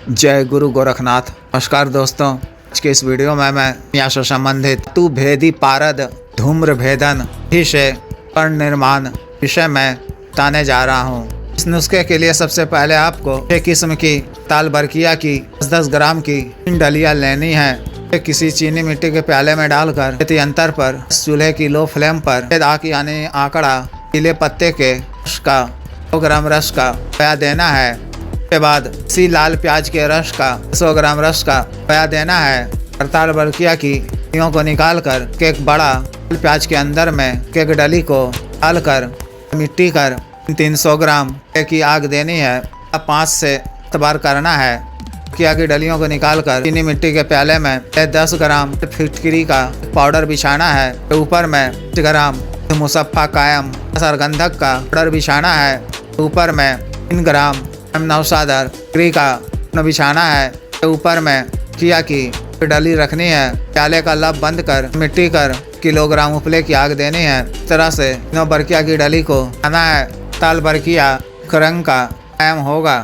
जय गुरु गोरखनाथ। नमस्कार दोस्तों, आज के इस वीडियो में मैं यहाँ से संबंधित तु भेदी पारद धूम्र भेदन से कर्ण निर्माण विषय में बताने जा रहा हूँ। इस नुस्खे के लिए सबसे पहले आपको एक किस्म की ताल बरकिया की 10 ग्राम की डलिया लेनी है। एक किसी चीनी मिट्टी के प्याले में डालकर यंत्र पर चूल्हे की लो फ्लेम पर यानी आंकड़ा पीले पत्ते के रस का 100 ग्राम रस का पया देना है। के बाद इसी लाल प्याज के रस का 100 ग्राम रस का पया देना है। ताल बरकिया की डलियों को निकाल कर एक बड़ा प्याज के अंदर में केक डली को डालकर मिट्टी कर 300 ग्राम की आग देनी है। 5 से 7 बार करना है। किया की डलियों को निकालकर चीनी मिट्टी के प्याले में 10 ग्राम फिटकरी का पाउडर बिछाना है। ऊपर में 5 ग्राम मुसफ्फा कायम सरगंधक का पाउडर बिछाना है। ऊपर में 3 ग्राम नौसादर का बिछाना है। ऊपर में किया की डली रखनी है। प्याले का लब बंद कर मिट्टी कर किलोग्राम उपले की आग देनी है। इस तरह से 9 बरकिया की डली को आना है। ताल बरकिया रंग का कायम होगा।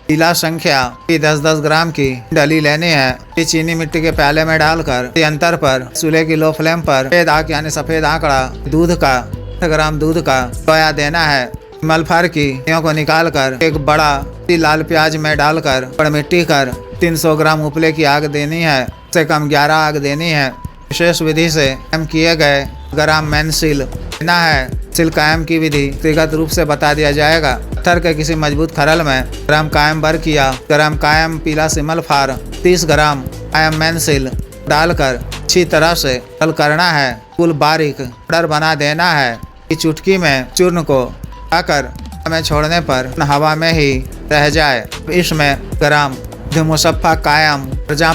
पीला संख्या की 10-10 ग्राम की डली लेनी है। चीनी मिट्टी के प्याले में डालकर यंत्र पर चूल्हे की लो फ्लेम पर सफेद आंख यानी सफेद आंकड़ा दूध का 8 ग्राम दूध का पया देना है। मलफर की को निकालकर एक बड़ा लाल प्याज में डालकर मिट्टी कर 300 ग्राम उपले की आग देनी है। से कम 11 आग देनी है। विशेष विधि से कायम किए गए ग्राम मैन सील देना है। सील कायम की विधि व्यक्तिगत रूप से बता दिया जाएगा। पत्थर के किसी मजबूत खरल में ग्राम कायम बर किया ग्राम कायम पीला सिमल फार 30 ग्राम कायम मैन सील डालकर अच्छी तरह से हल करना है। कुल बारीक पाउडर बना देना है। चुटकी में चूर्ण को आकर हमें छोड़ने पर हवा में ही रह जाए। इसमें ग्राम मुसफ्फा कायम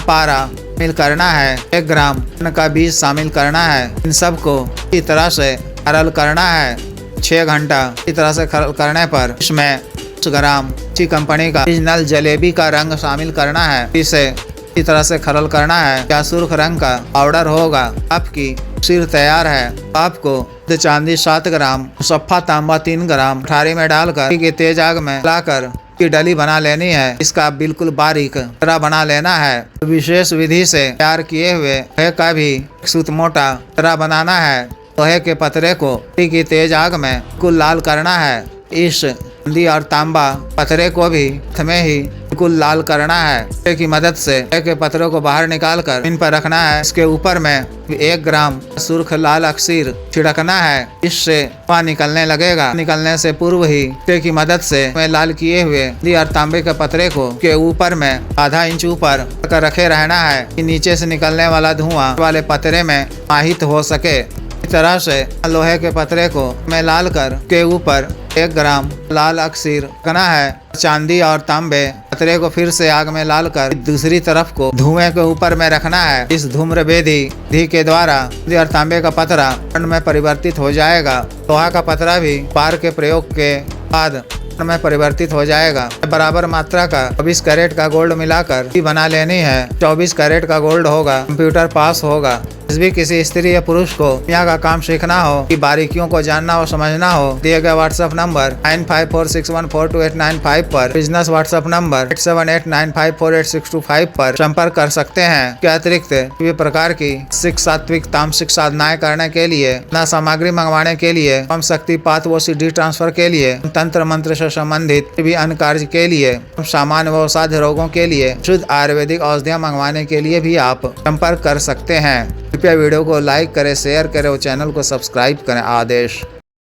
पारा शामिल करना है। 1 ग्राम का बीज शामिल करना है। इन सबको इसी तरह से खरल करना है। 6 घंटा इस तरह से खरल करने पर इसमें 5 ग्राम अच्छी कंपनी का ओरिजिनल जलेबी का रंग शामिल करना है। इसे इसी तरह से खरल करना है। क्या सुर्ख रंग का पाउडर होगा। आपकी सिर तैयार है। आपको चांदी 7 ग्राम मुसफ्फा तांबा 3 ग्राम ठारी में डालकर की तेज आग में लाकर की डली बना लेनी है। इसका बिल्कुल बारीक तरह बना लेना है। विशेष विधि से तैयार किए हुए लोहे का भी सूत मोटा तरह बनाना है। लोहे के पतरे को की तेज आग में बिल्कुल लाल करना है। इस चांदी और तांबा पतरे को भी में ही बिल्कुल लाल करना है। की मदद से लोहे के पत्थरों को बाहर निकालकर इन पर रखना है। इसके ऊपर में 1 ग्राम सुर्ख लाल अक्सीर छिड़कना है। इससे धुआं निकलने लगेगा। निकलने से पूर्व ही की मदद से लाल किए हुए और तांबे के पतरे को के ऊपर में आधा इंच ऊपर रखे रहना है कि नीचे से निकलने वाला धुआं वाले पतरे में आहित हो सके। इस तरह से लोहे के पतरे को में लाल कर के ऊपर 1 ग्राम लाल अक्सीर रखना है। चांदी और तांबे पतरे को फिर से आग में लाल कर दूसरी तरफ को धुएं के ऊपर में रखना है। इस धूम्र विधि के द्वारा और तांबे का पतरा कर्ण में परिवर्तित हो जाएगा। लोहा का पतरा भी पार के प्रयोग के बाद में परिवर्तित हो जाएगा। बराबर मात्रा का 24 कैरेट का गोल्ड मिलाकर बना लेनी है। 24 कैरेट का गोल्ड होगा। कंप्यूटर पास होगा। भी किसी स्त्री या पुरुष को यहाँ का काम सीखना हो कि बारीकियों को जानना हो समझना हो दिए गए व्हाट्सएप नंबर 9546142895 पर बिजनेस व्हाट्सएप नंबर 8789548625 पर संपर्क कर सकते हैं। के अतिरिक्त विभिन्न प्रकार की सात्विक तामसिक साधनाएं करने के लिए न सामग्री मंगवाने के लिए कम शक्ति पात व CD ट्रांसफर के लिए तंत्र मंत्र से संबंधित भी अन्य कार्य के लिए सामान्य व असाध्य रोगों के लिए शुद्ध आयुर्वेदिक औषधियाँ मंगवाने के लिए भी आप संपर्क कर सकते हैं। कृपया वीडियो को लाइक करें, शेयर करें और चैनल को सब्सक्राइब करें। आदेश।